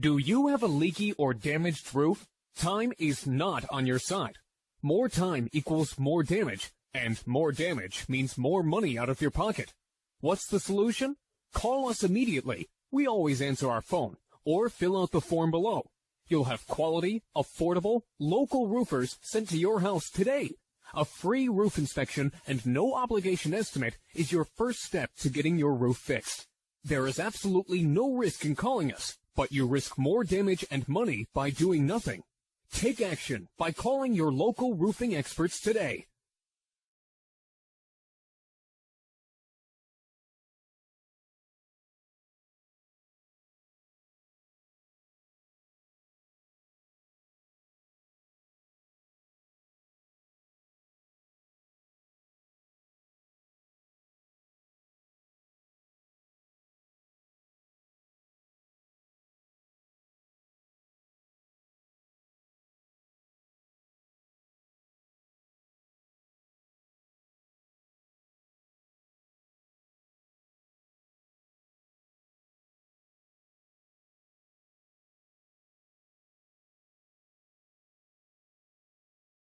Do you have a leaky or damaged roof? Time is not on your side. More time equals more damage, and more damage means more money out of your pocket. What's the solution? Call us immediately. We always answer our phone, or fill out the form below. You'll have quality, affordable, local roofers sent to your house today. A free roof inspection and no obligation estimate is your first step to getting your roof fixed. There is absolutely no risk in calling us, but you risk more damage and money by doing nothing. Take action by calling your local roofing experts today.